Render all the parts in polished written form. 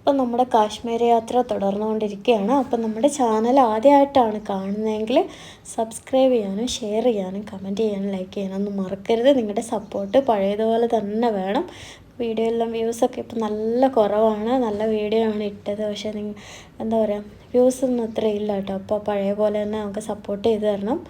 ഇപ്പം നമ്മുടെ കാശ്മീർ യാത്ര തുടർന്നുകൊണ്ടിരിക്കുകയാണ്. അപ്പം നമ്മുടെ ചാനൽ ആദ്യമായിട്ടാണ് കാണുന്നതെങ്കിൽ സബ്സ്ക്രൈബ് ചെയ്യാനും ഷെയർ ചെയ്യാനും കമൻറ്റ് ചെയ്യാനും ലൈക്ക് ചെയ്യാനൊന്നും മറക്കരുത്. നിങ്ങളുടെ സപ്പോർട്ട് പഴയതുപോലെ തന്നെ വേണം. വീഡിയോ എല്ലാം വ്യൂസൊക്കെ ഇപ്പം നല്ല കുറവാണ്. നല്ല വീഡിയോ ആണ് ഇട്ടത്, പക്ഷേ എന്താ പറയുക, വ്യൂസൊന്നും അത്ര ഇല്ല കേട്ടോ. അപ്പോൾ പഴയ പോലെ തന്നെ നമുക്ക് സപ്പോർട്ട് ചെയ്ത് തരണം.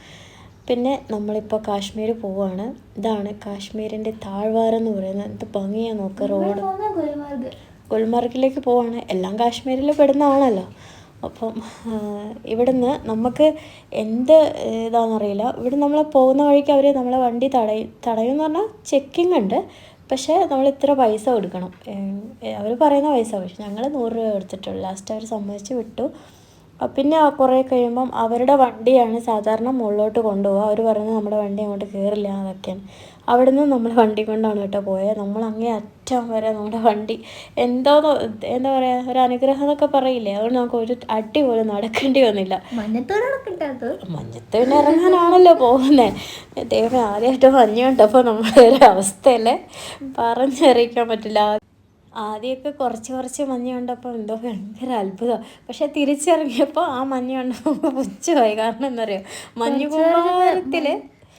പിന്നെ നമ്മളിപ്പോൾ കാശ്മീർ പോവുകയാണ്. ഇതാണ് കാശ്മീരിൻ്റെ താഴ്വാരം എന്ന് പറയുന്നത്. എന്ത് ഭംഗിയാണ് നോക്കുക. റോഡ് ഗുൽമർഗിലേക്ക് പോവാണ്. എല്ലാം കാശ്മീരിൽ പെടുന്നതാണല്ലോ. അപ്പം ഇവിടുന്ന് നമുക്ക് എന്ത് ഇതാണെന്നറിയില്ല. ഇവിടെ നമ്മൾ പോകുന്ന വഴിക്ക് അവർ നമ്മളെ വണ്ടി തടയും എന്ന് പറഞ്ഞാൽ ചെക്കിംഗ് ഉണ്ട്. പക്ഷേ നമ്മൾ ഇത്ര പൈസ കൊടുക്കണം. അവർ പറയുന്ന പൈസ, പക്ഷേ ഞങ്ങൾ 100 രൂപ എടുത്തിട്ടുള്ളൂ. ലാസ്റ്റ് അവർ സമ്മതിച്ച് വിട്ടു. പിന്നെ കുറേ കഴിയുമ്പം അവരുടെ വണ്ടിയാണ് സാധാരണ മുകളിലോട്ട് കൊണ്ടുപോകുക. അവർ പറയുന്നത് നമ്മുടെ വണ്ടി അങ്ങോട്ട് കയറില്ല എന്നൊക്കെയാണ്. അവിടെ നിന്ന് നമ്മൾ വണ്ടി കൊണ്ടാണ് കേട്ടോ പോയത്. നമ്മൾ അങ്ങേ അറ്റം വരെ നമ്മുടെ വണ്ടി എന്താ പറയുക, ഒരു അനുഗ്രഹം എന്നൊക്കെ പറയില്ലേ. അതുകൊണ്ട് നമുക്ക് ഒരു അടി പോലും നടക്കേണ്ടി വന്നില്ല. മഞ്ഞത്ത് പിന്നെ ഇറങ്ങാനാണല്ലോ പോകുന്നത്. ദൈവമേ, ആദ്യമായിട്ട് മഞ്ഞ് കണ്ടപ്പോൾ നമ്മുടെ ഒരു അവസ്ഥയല്ലേ പറഞ്ഞറിയിക്കാൻ പറ്റില്ല. ആദ്യമൊക്കെ കുറച്ച് മഞ്ഞ് കണ്ടപ്പോൾ എന്തോ ഭയങ്കര അത്ഭുതം. പക്ഷെ തിരിച്ചിറങ്ങിയപ്പോൾ ആ മഞ്ഞ് കണ്ടപ്പോൾ പുച്ഛമായി. കാരണം എന്താ പറയുക, മഞ്ഞ് കൂമ്പാരത്തിൽ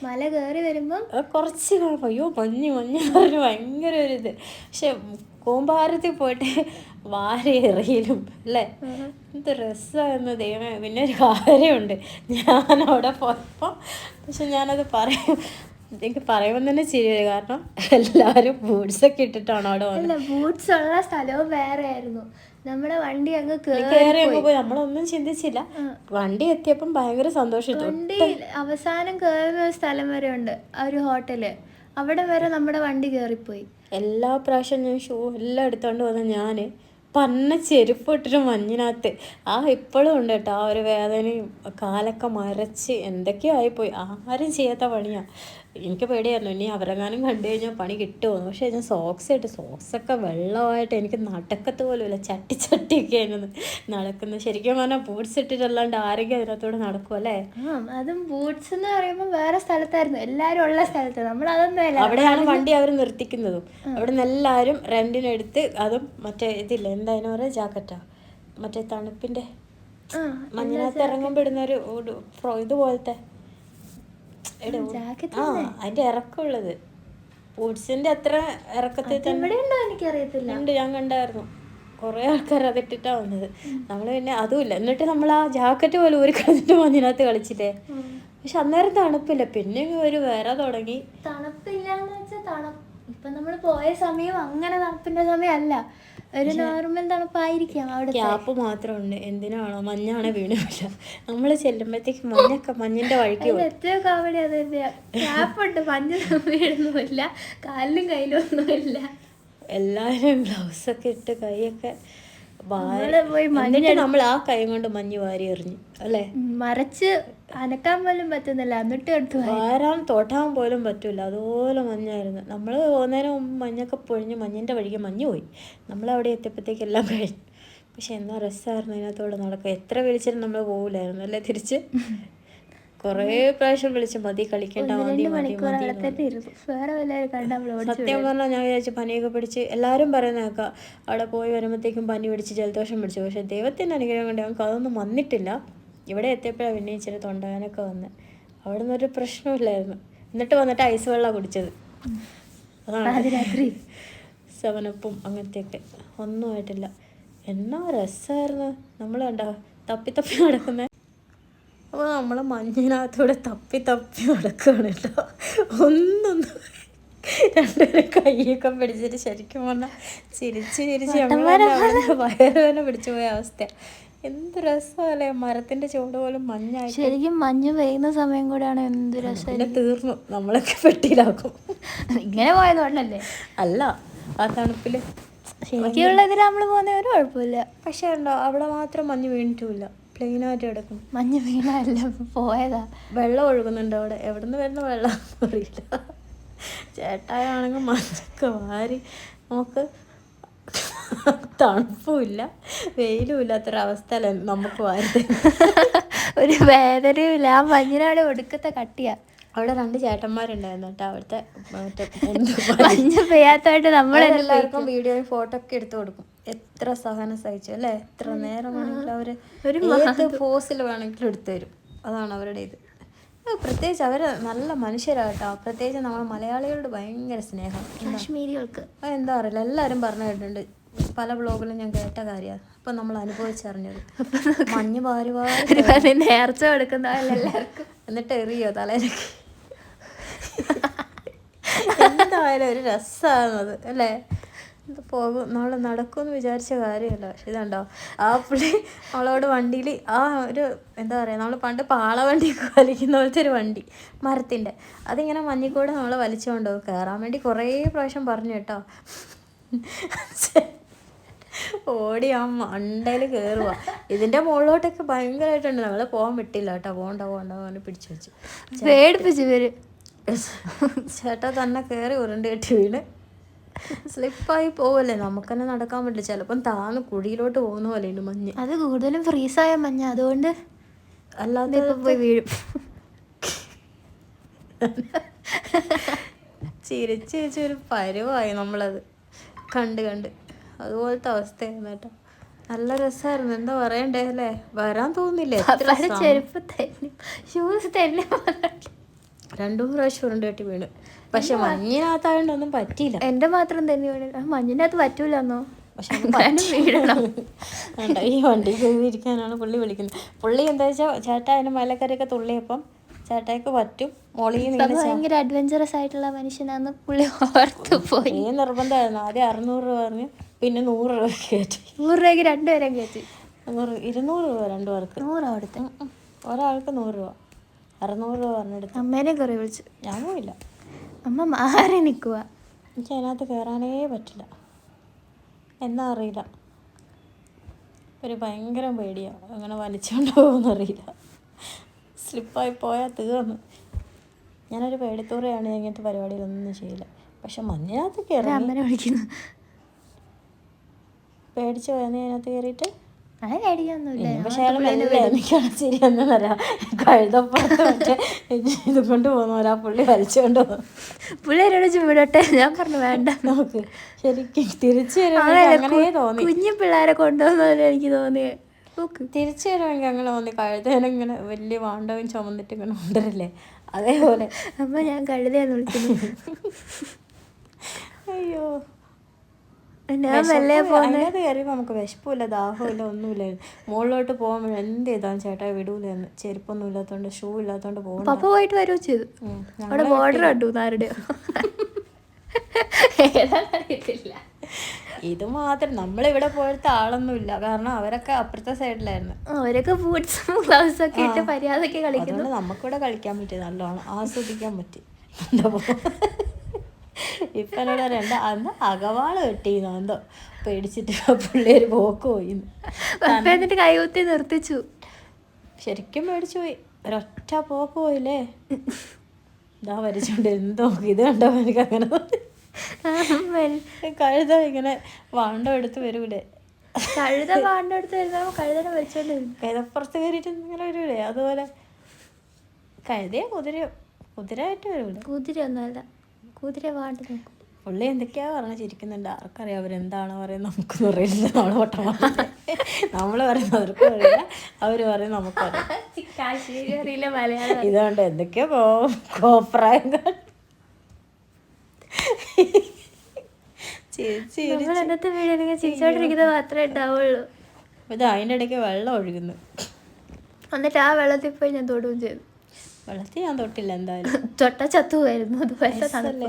മല കയറി വരുമ്പോൾ കുറച്ച് കാണുമ്പോൾ അയ്യോ മഞ്ഞ് പറഞ്ഞ് ഭയങ്കര ഒരിത്. പക്ഷെ കൂമ്പാരത്തിൽ പോയിട്ട് വാരി എറിയലും അല്ലേ, എന്ത് രസമായിരുന്നു ദൈവമേ. പിന്നെ ഒരു കാര്യമുണ്ട്, ഞാനവിടെ പോയപ്പോൾ, പക്ഷെ ഞാനത് എനിക്ക് പറയുമ്പോൾ തന്നെ ചിരി വരും. കാരണം എല്ലാവരും ബൂട്ട്സൊക്കെ ഇട്ടിട്ടാണ് അവിടെ വന്നത്. ബൂട്ട്സ് ഉള്ള സ്ഥലവും വേറെ ആയിരുന്നു. നമ്മുടെ വണ്ടി അങ്ങ് കയറി അങ്ങ് പോയി. നമ്മളൊന്നും ചിന്തിച്ചില്ല. വണ്ടി എത്തിയപ്പം ഭയങ്കര സന്തോഷം. വണ്ടി അവസാനം കയറുന്ന സ്ഥലം വരെ ഉണ്ട്, ഒരു ഹോട്ടല്, അവിടെ വരെ നമ്മുടെ വണ്ടി കയറിപ്പോയി. എല്ലാ പ്രാവശ്യം ഞാൻ ഷൂ എല്ലാം എടുത്തോണ്ട് വന്ന ഞാൻ പന്ന ചെരുപ്പ് ഇട്ടിട്ട് മഞ്ഞിനകത്ത് ഇപ്പോഴും ഉണ്ട് കേട്ടോ. ആ ഒരു വേദനയും കാലൊക്കെ മരച്ച് എന്തൊക്കെയോ ആയിപ്പോയി. ആരും ചെയ്യാത്ത പണിയാണ്. എനിക്ക് പേടിയായിരുന്നു ഇനി അവരെങ്ങാനും കണ്ടു കഴിഞ്ഞാൽ പണി കിട്ടുമോ. പക്ഷേ ഞാൻ സോക്സൊക്കെ വെള്ളമായിട്ട് എനിക്ക് നടക്കത്ത് പോലും ഇല്ല. ചട്ടിയൊക്കെ ആയിരുന്നു നടക്കുന്നത്. ശരിക്കും പറഞ്ഞാൽ ബൂട്ട്സ് ഇട്ടിട്ടല്ലാണ്ട് ആരെങ്കിലും അതിനകത്തൂടെ നടക്കും അല്ലേ. അതും ബൂട്ട്സ് എന്ന് പറയുമ്പോൾ വേറെ സ്ഥലത്തായിരുന്നു, എല്ലാവരും ഉള്ള സ്ഥലത്ത്. നമ്മൾ അതൊന്നും അല്ല, അവിടെയാണ് വണ്ടി അവർ നിർത്തിക്കുന്നതും. അവിടെ നിന്ന് എല്ലാവരും റെന്റിനെടുത്ത്, അതും മറ്റേ ഇതില്ല, എന്താ അതിന് പറയുക, ജാക്കറ്റാ, മറ്റേ തണുപ്പിൻ്റെ മഞ്ഞിനകത്ത് ഇറങ്ങുമ്പോൾ ഇടുന്ന ഒരു ഇതുപോലത്തെ അതിന്റെ ഇറക്കമുള്ളത്. ബൂട്ട്സിന്റെ അത്ര ഇറക്കത്തിൽ തന്നെ ഉണ്ട്. ഞാൻ കണ്ടായിരുന്നു കുറേ ആൾക്കാർ അതിട്ടിട്ടാ വന്നത്. നമ്മൾ പിന്നെ അതുമില്ല. എന്നിട്ട് നമ്മൾ ആ ജാക്കറ്റ് പോലും ഒരു കളഞ്ഞിട്ട് മഞ്ഞിനകത്ത് കളിച്ചില്ലേ. പക്ഷെ അന്നേരം തണുപ്പില്ല. പിന്നെ ഒരു വേറെ തുടങ്ങി. തണുപ്പില്ലാന്ന് വെച്ചാൽ ഇപ്പൊ നമ്മൾ പോയ സമയം അങ്ങനെ തണുപ്പിന്റെ സമയമല്ല, ഒരു നോർമൽ തണുപ്പായിരിക്കാം. അവിടെ ക്യാപ്പ് മാത്രമുണ്ട്. എന്തിനാണോ മഞ്ഞാണ് വീണില്ല. നമ്മൾ ചെല്ലുമ്പോഴത്തേക്ക് മഞ്ഞിന്റെ വഴിക്ക് എത്രയോ കാവടി. അത് ക്യാപ്പുണ്ട്, മഞ്ഞ് വീഴുന്നുമില്ല, കാലിലും കയ്യിലൊന്നുമില്ല. എല്ലാവരും ഗ്ലൗസൊക്കെ ഇട്ട് കൈയൊക്കെ നമ്മൾ ആ കൈ കൊണ്ട് മഞ്ഞ് വാരി എറിഞ്ഞു അല്ലേ. മറച്ച് അനക്കാൻ പോലും പറ്റുന്നില്ല, എന്നിട്ട് എടുത്തു വാരാൻ തൊട്ടാൻ പോലും പറ്റൂല, അതുപോലെ മഞ്ഞായിരുന്നു. നമ്മൾ പോകുന്നതിന് മുമ്പ് മഞ്ഞൊക്കെ പൊഴിഞ്ഞ് മഞ്ഞിൻ്റെ വഴിക്ക് മഞ്ഞ് പോയി. നമ്മളവിടെ എത്തിയപ്പോഴത്തേക്ക് എല്ലാം കഴിഞ്ഞു. പക്ഷെ എന്നാ രസമായിരുന്നു അതിനകത്തോടെ നടക്കുക. എത്ര വിളിച്ചിട്ടും നമ്മൾ പോകില്ലായിരുന്നു അല്ലേ. തിരിച്ച് കുറേ പ്രാവശ്യം വിളിച്ച് മതി, കളിക്കേണ്ട, മതി. സത്യം പറഞ്ഞാൽ ഞാൻ വിചാരിച്ചു പനിയൊക്കെ പിടിച്ച്, എല്ലാവരും പറയുന്ന കേൾക്കാം അവിടെ പോയി വരുമ്പോഴത്തേക്കും പനി പിടിച്ച് ജലദോഷം പിടിച്ചു. പക്ഷെ ദൈവത്തിൻ്റെ അനുഗ്രഹം കൊണ്ട് ഞങ്ങൾക്ക് അതൊന്നും വന്നിട്ടില്ല. ഇവിടെ എത്തിയപ്പോഴാണ് പിന്നെ ഇച്ചിരി തൊണ്ടവേനൊക്കെ വന്ന്. അവിടെ നിന്നൊരു പ്രശ്നമില്ലായിരുന്നു. വന്നിട്ട് ഐസ് വെള്ളം കുടിച്ചത്. അതാണ് രാത്രി 7-Up അങ്ങനത്തെയൊക്കെ ഒന്നും ആയിട്ടില്ല. എന്നാ രസമായിരുന്നു. നമ്മൾ കണ്ടോ തപ്പി നടക്കുന്നത്. അപ്പോൾ നമ്മൾ മഞ്ഞിനകത്തൂടെ തപ്പി നടക്കുകയാണ് കേട്ടോ. രണ്ടുപേരും കൈയൊക്കെ പിടിച്ചിട്ട് ശരിക്കും പറഞ്ഞാൽ ചിരിച്ച് വയറുവേദന പിടിച്ചു പോയ അവസ്ഥ. എന്ത് രസമല്ലേ, മരത്തിന്റെ ചുവട് പോലും മഞ്ഞായി. ശരിക്കും മഞ്ഞ് പെയ്യുന്ന സമയം കൂടെയാണ് എന്ത് രസം. പിന്നെ തീർന്നു, നമ്മളൊക്കെ പെട്ടിയിലാക്കും. ഇങ്ങനെ പോയതുകൊണ്ടല്ലേ, അല്ല ആ തണുപ്പില്. ശരിക്കുള്ളതിൽ നമ്മൾ പോകുന്ന ഒരു കുഴപ്പമില്ല. പക്ഷെ ഉണ്ടോ അവിടെ മാത്രം മഞ്ഞ് വീണിട്ടുമില്ല, പ്ലെയിനായിട്ട് കിടക്കും. മഞ്ഞ് വീണല്ല പോയതാ. വെള്ളം ഒഴുകുന്നുണ്ട് അവിടെ. എവിടെ നിന്ന് വരുന്ന വെള്ളം അറിയില്ല. ചേട്ടായാണെങ്കിൽ മഞ്ഞൊക്കെ വാരി നമുക്ക് തണുപ്പുമില്ല വെയിലും ഇല്ലാത്തൊരവസ്ഥയല്ല നമുക്ക് വാരി. ഒരു വേദനയുമില്ല. ആ മഞ്ഞിനാട് ഒടുക്കത്തെ കട്ടിയാ. അവിടെ 2 ചേട്ടന്മാരുണ്ടായിരുന്നു കേട്ടോ. അവിടുത്തെ മറ്റേ മഞ്ഞ് പെയ്യാത്തതായിട്ട് എല്ലാവർക്കും വീഡിയോയും ഫോട്ടോ ഒക്കെ എടുത്തു കൊടുക്കും. എത്ര സഹനം സഹിച്ചു അല്ലേ, എത്ര നേരം വേണമെങ്കിലും അവർ ഏത് ഫോസിൽ വേണമെങ്കിലും എടുത്തു തരും. അതാണ് അവരുടെ ഇത്. പ്രത്യേകിച്ച് അവർ നല്ല മനുഷ്യരാട്ടോ. പ്രത്യേകിച്ച് നമ്മൾ മലയാളികളോട് ഭയങ്കര സ്നേഹം. കാശ്മീരികൾക്ക് എന്താ അറിയില്ല, എല്ലാവരും പറഞ്ഞു കേട്ടിട്ടുണ്ട്, പല ബ്ലോഗിലും ഞാൻ കേട്ട കാര്യമാണ്. അപ്പം നമ്മൾ അനുഭവിച്ചറിഞ്ഞത് മഞ്ഞ് വാരി വാരി നേർച്ച കൊടുക്കുന്നവരെല്ലാവർക്കും എന്നിട്ട് എറിയോ തലയിലേക്ക്. എന്തായാലും ഒരു രസമാണത് അല്ലേ. പോകും നമ്മൾ നടക്കുമെന്ന് വിചാരിച്ച കാര്യമല്ല. പക്ഷെ ഇതുണ്ടോ ആ പുള്ളി നമ്മളോട് വണ്ടിയിൽ ആ ഒരു എന്താ പറയുക, നമ്മൾ പണ്ട് പാള വണ്ടിയൊക്കെ വലിക്കുന്ന പോലത്തെ ഒരു വണ്ടി മരത്തിൻ്റെ, അതിങ്ങനെ മഞ്ഞിക്കൂടെ നമ്മളെ വലിച്ചുകൊണ്ട് പോകും. കയറാൻ വേണ്ടി കുറേ പ്രാവശ്യം പറഞ്ഞു കേട്ടോ. ഓടി ആ മണ്ടയിൽ കയറുക. ഇതിൻ്റെ മുകളിലോട്ടൊക്കെ ഭയങ്കരമായിട്ടുണ്ട്. ഞങ്ങൾ പോകാൻ വിട്ടില്ല കേട്ടോ. പോകണ്ട പറഞ്ഞ് പിടിച്ചു വെച്ചു. പേടിപ്പിച്ചു പേര്. ചേട്ടാ തന്നെ കയറി ഉരുണ്ട് കെട്ടി വീണ് സ്ലിപ്പായി പോവല്ലേ. നമുക്ക് തന്നെ നടക്കാൻ പറ്റില്ല. ചിലപ്പം താന്ന് കുഴിയിലോട്ട് പോകുന്ന പോലെ ഉണ്ട് മഞ്ഞ്. അത് കൂടുതലും ഫ്രീസായ മഞ്ഞ, അതുകൊണ്ട് അല്ലാതെ പോയി വീഴും. ചിരിച്ച് ഒരു പരുവായി നമ്മളത് കണ്ട് അതുപോലത്തെ അവസ്ഥയായിരുന്നു കേട്ടോ. നല്ല രസമായിരുന്നു. എന്താ പറയണ്ടേ അല്ലേ, വരാൻ തോന്നില്ലേ. ചെരുപ്പ് തന്നെ, ഷൂസ് തന്നെ 2 പ്രാവശ്യം ഉരുണ്ട് കെട്ടി വീണ്. പക്ഷെ മഞ്ഞിനകത്തായോണ്ട് ഒന്നും പറ്റിയില്ല. എന്റെ മാത്രം തന്നെ വീണ്. മഞ്ഞിനകത്ത് പറ്റൂലെന്നോ. പക്ഷെ വീഴണം. ഈ വണ്ടി ഇരിക്കാനാണ് പുള്ളി വിളിക്കുന്നത്. പുള്ളി എന്താ വെച്ചാൽ ചേട്ടാ അതിന് മലക്കറിയൊക്കെ തുള്ളിയപ്പം ചേട്ടായിക്ക് പറ്റും. ഭയങ്കര അഡ്വഞ്ചറസ് ആയിട്ടുള്ള മനുഷ്യനാന്ന് പുള്ളി ഓർത്തു പോയി. ഈ നിർബന്ധമായിരുന്നു. ആദ്യം 600 രൂപ പറഞ്ഞു, പിന്നെ 100 രൂപ കയറ്റി. 100 രൂപയ്ക്ക് 2 പേരെ കയറ്റി. 200 രൂപ 2 പേർക്ക്. 100 കൊടുത്ത് ഒരാൾക്ക് 100 രൂപ. 600 രൂപ പറഞ്ഞെടുത്ത്. അമ്മേനെ കുറേ വിളിച്ചു. ഞാൻ പോയില്ല. അമ്മ മാറി നിൽക്കുക. എനിക്ക് അതിനകത്ത് കയറാനേ പറ്റില്ല. എന്നാ അറിയില്ല, ഒരു ഭയങ്കര പേടിയാണ്. അങ്ങനെ വലിച്ചുകൊണ്ട് പോകുമെന്നറിയില്ല. സ്ലിപ്പായി പോയാൽ തീർന്നു. ഞാനൊരു പേടിത്തൂറയാണ്. ഇങ്ങനത്തെ പരിപാടിയിലൊന്നും ചെയ്യില്ല. പക്ഷെ മഞ്ഞിനകത്ത് കയറി അമ്മനെ വിളിക്കുന്നു. പേടിച്ച് പോയെന്ന് അതിനകത്ത് കയറിയിട്ട്. അത് പേടിയൊന്നുമില്ല. പക്ഷെ അയാൾ മെല്ലെ എനിക്കാണ് ശരിയെന്ന് പറയാം. കഴുതപ്പുറത്ത് മറ്റേ ഇത് കൊണ്ട് പോകുന്നവരാ പുള്ളി വലിച്ചുകൊണ്ട് പോകും. പിള്ളേരോട് ചൂടട്ടെ. ഞാൻ പറഞ്ഞു വേണ്ട. നമുക്ക് ശരിക്കും തിരിച്ചു വരുവാണെങ്കിൽ തോന്നി, കുഞ്ഞു പിള്ളേരെ കൊണ്ടുപോകുന്നതിന് എനിക്ക് തോന്നി. തിരിച്ചു വരുമെങ്കിൽ അങ്ങനെ തോന്നി. കഴുതേനിങ്ങനെ വലിയ വാണ്ടവും ചുമന്നിട്ട് ഇങ്ങനെ കൊണ്ടുവരില്ലേ, അതേപോലെ. അമ്മ ഞാൻ കഴുതയെന്ന് വിളിക്കുന്നു. അയ്യോ, ഞാൻ മെല്ലെ അതിനകത്ത് കയറിയപ്പോൾ നമുക്ക് വിശപ്പില്ല, ദാഹമില്ല, ഒന്നുമില്ലായിരുന്നു. മുകളിലോട്ട് പോകുമ്പോൾ എന്ത് ചെയ്താലും ചേട്ടാ വിടൂലെന്ന്. ചെരുപ്പൊന്നും ഇല്ലാത്തതുകൊണ്ട്, ഷൂ ഇല്ലാത്തതുകൊണ്ട് പോകണം. പപ്പ പോയിട്ട് വരുകയും ചെയ്തു. അവിടെ ബോർഡർ കണ്ടു ആരുടെയോ. ഏതാണെന്നറിയത്തില്ല. ഇത് മാത്രം നമ്മളിവിടെ പോയത്തെ ആളൊന്നുമില്ല. കാരണം അവരൊക്കെ അപ്പുറത്തെ സൈഡിലായിരുന്നു. അവരൊക്കെ ബൂട്ട്സും ഗ്ലൗസും ഒക്കെ ഇട്ട് മര്യാദയ്ക്ക് കളിക്കുന്നു. അതുകൊണ്ട് നമുക്കിവിടെ കളിക്കാൻ പറ്റി, നല്ലോണം ആസ്വദിക്കാൻ പറ്റി. ഇപ്പം എന്നോട് പറയണ്ട, അന്ന് അകവാള് കെട്ടിയിരുന്നു എന്തോ പേടിച്ചിട്ട് പിള്ളേര് പോക്ക് പോയിന്ന്. എന്നിട്ട് കൈകുത്തി നിർത്തിച്ചു. ശരിക്കും പേടിച്ചു പോയി. ഒരൊറ്റ പോക്ക് പോയില്ലേ. ഇതാ വരച്ചോണ്ട് എന്തോ ഇത് കണ്ടോ എനിക്ക് അങ്ങനെ തോന്നി. കഴുത ഇങ്ങനെ വാണ്ടം എടുത്ത് വരൂലേ. കഴുത വാണ്ടം എടുത്ത് വരുന്ന കഴുതനെ വലിച്ചോണ്ട് വരും. കഴുതപ്പുറത്ത് കയറിയിട്ട് ഇങ്ങനെ വരൂലേ, അതുപോലെ. കഴുതയോ കുതിരയായിട്ട് വരൂലേ. കുതിരയൊന്നുമല്ല, കുതിര വാണ്ട് നോക്കും. പുള്ളി എന്തൊക്കെയാ പറഞ്ഞ് ചിരിക്കുന്നുണ്ട്. ആർക്കറിയാം അവരെന്താണോ പറയുന്നത്, നമുക്കൊന്നും അറിയില്ല. നമ്മൾ ഓട്ടമാണ് നമ്മൾ പറയുന്നത് അവർക്ക് അറിയില്ല, അവർ പറയുന്നത് നമുക്കറിയാം. കാശ്മീരിയിലെ മലയാളം ഇതുകൊണ്ട് എന്തൊക്കെയോ കോപ്രായം എന്നത്തെ വീട് ചിരിച്ചോണ്ടിരിക്കുന്നത് മാത്രമേ ഉണ്ടാവുള്ളൂ. ഇത് അതിൻ്റെ ഇടയ്ക്ക് വെള്ളം ഒഴുകുന്നു. എന്നിട്ട് ആ വെള്ളത്തിൽ പോയി ഞാൻ തൊടുകയും ചെയ്തു. വെള്ളത്തിൽ ഞാൻ തൊട്ടില്ല എന്തായാലും. ചൊട്ട ചത്തുമായിരുന്നു. അതുപോലെ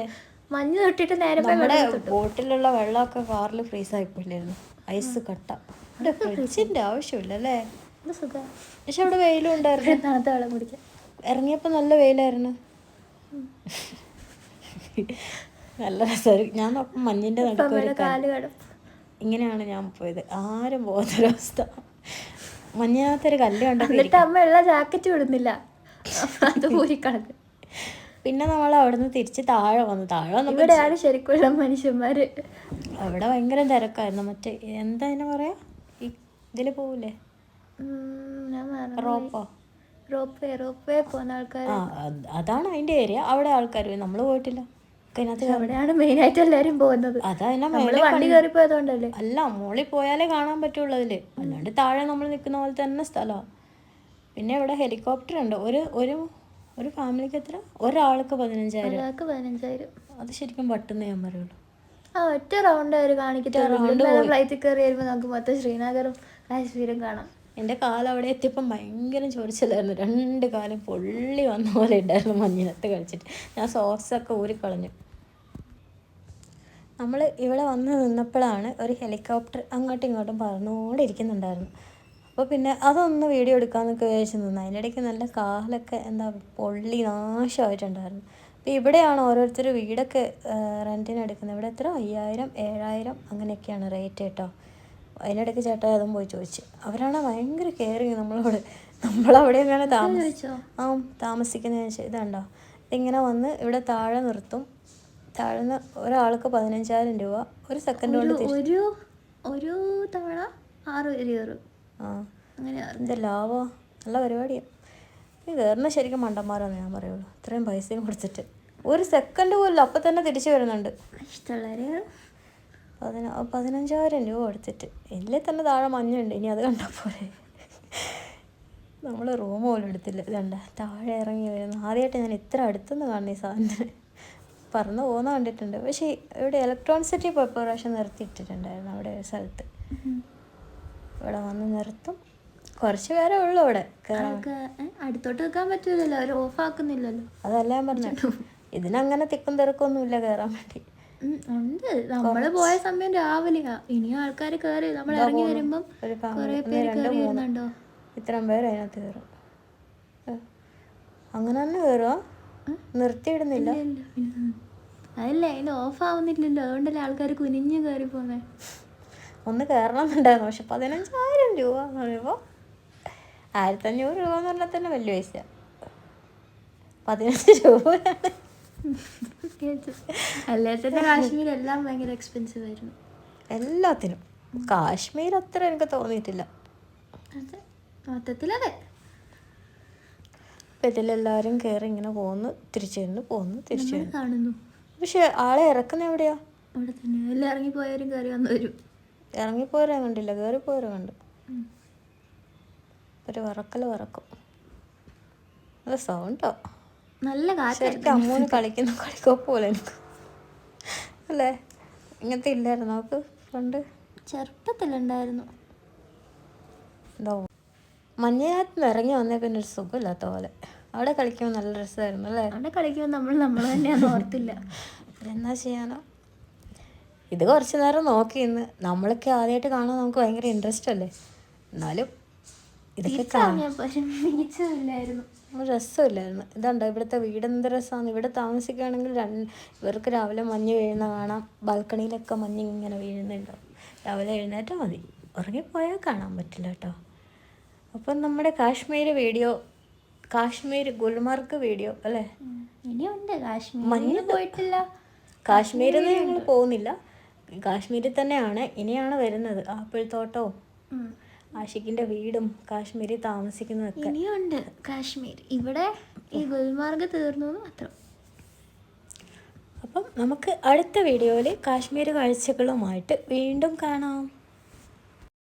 മഞ്ഞ് തൊട്ടിട്ട് നേരെ നമ്മുടെ ബോട്ടിലുള്ള വെള്ളമൊക്കെ കാറിൽ ഫ്രീസായിപ്പോയില്ലായിരുന്നു. ഐസ് കട്ട. ഇവിടെ ഫ്രിഡ്ജിൻ്റെ ആവശ്യമില്ല അല്ലേ. പക്ഷെ അവിടെ വെയിലും ഉണ്ടായിരുന്നു. തണുത്ത വെള്ളം കുടിക്കാൻ ഇറങ്ങിയപ്പോൾ നല്ല വെയിലായിരുന്നു. നല്ല രസമായിരുന്നു. ഞാൻ നോക്കും മഞ്ഞിൻ്റെ നടുക്ക് ഇങ്ങനെയാണ് ഞാൻ പോയത്. ആരും പോകുന്നൊരവസ്ഥ. മഞ്ഞിനകത്തൊരു കല്ല് കണ്ടിട്ട് അമ്മ ഉള്ള ജാക്കറ്റ് വിടുന്നില്ല, അത് ഊരിക്കളഞ്ഞു. പിന്നെ നമ്മൾ അവിടുന്ന് തിരിച്ച് താഴെ വന്നു. ഇവിടെയാണ് ശരിക്കുള്ള മനുഷ്യന്മാര്. അവിടെ ഭയങ്കര തിരക്കായിരുന്നു. മറ്റേ എന്താ പറയാ, ഇതിൽ പോവില്ലേ, റോപ്പോ റോപ്പ് വേ പോകുന്ന ആൾക്കാർ. അതാണ് അതിൻ്റെ ഏരിയ. അവിടെ ആൾക്കാർ നമ്മൾ പോയിട്ടില്ല. അതിനകത്ത് അവിടെയാണ് മെയിനായിട്ട് എല്ലാവരും പോകുന്നത്. അതതിനെ നമ്മള് വണ്ടി കയറി പോയതുകൊണ്ടല്ലേ. അല്ല, മുകളിൽ പോയാലേ കാണാൻ പറ്റുള്ളൂ അതിൽ. അല്ലാണ്ട് താഴെ നമ്മൾ നിൽക്കുന്ന പോലെ തന്നെ സ്ഥലമാണ്. പിന്നെ ഇവിടെ ഹെലികോപ്റ്റർ ഉണ്ട്. ഒരു ഫാമിലിക്ക് എത്ര? ഒരാൾക്ക് 15,000. അത് ശരിക്കും പട്ടുന്ന ഞാൻ പറയുള്ളൂ. ഒറ്റ റൗണ്ട് അവർ കാണിക്കത്തുള്ളൂ. ഫ്ലൈറ്റിൽ കയറി വരുമ്പോൾ നമുക്ക് മൊത്തം ശ്രീനഗറും കാശ്മീരും കാണാം. എൻ്റെ കാലം അവിടെ എത്തിയപ്പം ഭയങ്കര ചൊറിച്ചിലായിരുന്നു. 2 കാലം പൊള്ളി വന്ന പോലെ ഉണ്ടായിരുന്നു മഞ്ഞിനത്ത് കളിച്ചിട്ട്. ഞാൻ സോക്സൊക്കെ ഊരിക്കളഞ്ഞു. നമ്മൾ ഇവിടെ വന്ന് നിന്നപ്പോഴാണ് ഒരു ഹെലികോപ്റ്റർ അങ്ങോട്ടും ഇങ്ങോട്ടും പറന്നുകൊണ്ടിരിക്കുന്നുണ്ടായിരുന്നു. അപ്പോൾ പിന്നെ അതൊന്ന് വീഡിയോ എടുക്കാമെന്നൊക്കെ വിചാരിച്ച് നിന്ന്. അതിനിടയ്ക്ക് നല്ല കാലൊക്കെ പൊള്ളി നാശമായിട്ടുണ്ടായിരുന്നു. അപ്പോൾ ഇവിടെയാണ് ഓരോരുത്തർ വീടൊക്കെ റെൻറ്റിന് എടുക്കുന്നത്. ഇവിടെ എത്ര? 5,000, 7,000 അങ്ങനെയൊക്കെയാണ് റേറ്റ് കേട്ടോ. അതിനിടയ്ക്ക് ചേട്ടാ അതും പോയി ചോദിച്ചു. അവരാണ് ഭയങ്കര കെയറിങ് നമ്മളോട്. നമ്മളവിടെ എങ്ങനെ താമസിക്കുന്നതെന്ന് വെച്ചാൽ ഇതുണ്ടോ, ഇതിങ്ങനെ വന്ന് ഇവിടെ താഴെ നിർത്തും. താഴ്ന്ന് ഒരാൾക്ക് 15,000 രൂപ. ഒരു സെക്കൻഡ് കൊണ്ട് ഒരു തവണ 6 എന്താ ലാഭോ? നല്ല പരിപാടിയാണ്. ഈ കയറുന്ന ശരിക്കും മണ്ടന്മാരാന്ന് ഞാൻ പറയുള്ളൂ. ഇത്രയും പൈസയും കൊടുത്തിട്ട് ഒരു സെക്കൻഡ് പോലും അപ്പം തന്നെ തിരിച്ചു വരുന്നുണ്ട്. 15,000 രൂപ കൊടുത്തിട്ട്. ഇതിൽ തന്നെ താഴെ മഞ്ഞുണ്ട്. ഇനി അത് കണ്ടാൽ പോരെ. നമ്മൾ റൂം പോലും എടുത്തില്ല. ഇതുണ്ട് താഴെ ഇറങ്ങി വരുന്നു. ആദ്യമായിട്ട് ഞാൻ ഇത്ര അടുത്തുനിന്ന് കാണുന്ന ഈ സാധനത്തിന്. പറന്ന് പോകുന്ന കണ്ടിട്ടുണ്ട്. പക്ഷേ ഇവിടെ ഇലക്ട്രോണിസിറ്റി ഇപ്പോൾ പ്രാവശ്യം നിർത്തിയിട്ടിട്ടുണ്ടായിരുന്നു അവിടെ ഒരു സ്ഥലത്ത്. ഇവിടെ വന്ന് നിർത്തും. കുറച്ച് പേരേ ഉള്ളൂ അവിടെ കയറാൻ. അടുത്തോട്ട് വെക്കാൻ പറ്റൂലല്ലോ, അവർ ഓഫ് ആക്കുന്നില്ലല്ലോ. അതല്ല ഞാൻ പറഞ്ഞു, ഇതിനങ്ങനെ തിക്കും തിരക്കൊന്നും ഇല്ല കയറാൻ വേണ്ടി. ഉണ്ട്. നമ്മള് പോയ സമയം രാവിലെയാ. ഇനി ആൾക്കാർ കയറി നമ്മൾ ഇറങ്ങി വരുമ്പം കുറെ പേര് കയറി വരുന്നുണ്ടോ. ഇത്രയും പേര് അതിനകത്ത് കയറും. അങ്ങനെ തന്നെ കയറുക, നിർത്തിയിടുന്നില്ല. അതല്ല, അതിന് ഓഫ് ആവുന്നില്ലല്ലോ. അതുകൊണ്ടല്ലേ ആൾക്കാർ കുനിഞ്ഞ് കയറി പോന്നെ. ഒന്ന് കയറണമെന്നുണ്ടായിരുന്നു. പക്ഷെ 15,000 രൂപ എന്ന് പറയുമ്പോൾ 1,500 രൂപ എന്ന് പറഞ്ഞാൽ തന്നെ വലിയ പൈസയാണ്. 15 രൂപയാണ്. അല്ലേ തന്നെ കാശ്മീർ എല്ലാം ഭയങ്കര എക്സ്പെൻസീവ് ആയിരുന്നു എല്ലാത്തിനും. കാശ്മീർ അത്ര എനിക്ക് തോന്നിയിട്ടില്ല. അതെ, മൊത്തത്തിലതെ. അപ്പം ഇതിലെല്ലാവരും കയറി ഇങ്ങനെ പോകുന്നു, തിരിച്ചു വരുന്നു, പോകുന്നു, തിരിച്ചു വരുന്നു കാണുന്നു. പക്ഷെ ആളെ ഇറക്കുന്ന എവിടെയാ? അവിടെ തന്നെ. എല്ലാം ഇറങ്ങിപ്പോയവരും കയറി വന്നു വരും. ഇറങ്ങിപ്പോയവരെ കണ്ടില്ല, കയറിപ്പോയവരെ കണ്ടു. ഒരു വറക്കും. നല്ല സൗണ്ടോ, നല്ല കാറ്റ്. അമ്മൂന് കളിക്കുന്ന കളിക്കോപ്പ് പോലെ എനിക്ക് അല്ലേ. ഇങ്ങനത്തെ ഇല്ലായിരുന്നു നമുക്ക് പണ്ട് ചെറുപ്പത്തിലുണ്ടായിരുന്നു. എന്തോ മഞ്ഞിനകത്ത് നിന്ന് ഇറങ്ങി വന്നേ പിന്നെ ഒരു സുഖമില്ലാത്ത പോലെ. അവിടെ കളിക്കുമ്പോൾ നല്ല രസമായിരുന്നു അല്ലേ. അവിടെ കളിക്കുമ്പോൾ നമ്മൾ തന്നെയാന്ന് ഓർത്തില്ല. എന്നാ ചെയ്യാനോ. ഇത് കുറച്ച് നേരം നോക്കി ഇന്ന്. നമ്മളൊക്കെ ആദ്യമായിട്ട് കാണാൻ നമുക്ക് ഭയങ്കര ഇൻട്രസ്റ്റ് അല്ലേ. എന്നാലും ഇതൊക്കെ രസമില്ലായിരുന്നു. ഇതുണ്ടോ ഇവിടുത്തെ വീട് എന്ത് രസമാണ്. ഇവിടെ താമസിക്കുകയാണെങ്കിൽ ഇവർക്ക് രാവിലെ മഞ്ഞ് വീഴുന്ന കാണാം. ബാൽക്കണിയിലൊക്കെ മഞ്ഞ് ഇങ്ങനെ വീഴുന്നുണ്ടാവും. രാവിലെ എഴുന്നേറ്റാൽ മതി, ഉറങ്ങിപ്പോയാൽ കാണാൻ പറ്റില്ല കേട്ടോ. അപ്പം നമ്മുടെ കാശ്മീർ ഗുൽമാർഗ് വീഡിയോ അല്ലേ. ഇനിയുണ്ട്. കാശ്മീർ പോയിട്ടില്ല. കാശ്മീരിൽ നിന്ന് ഞങ്ങൾ പോകുന്നില്ല, കാശ്മീരിൽ തന്നെയാണ് ഇനിയാണ് വരുന്നത്. ആപ്പിൾ തോട്ടവും ആഷിഖിൻ്റെ വീടും കാശ്മീരിൽ താമസിക്കുന്നതൊക്കെ ഇനിയുണ്ട്. കാശ്മീർ ഇവിടെ ഈ ഗുൽമാർഗ് തീർന്നു മാത്രം. അപ്പം നമുക്ക് അടുത്ത വീഡിയോയിൽ കാശ്മീർ കാഴ്ചകളുമായിട്ട് വീണ്ടും കാണാം.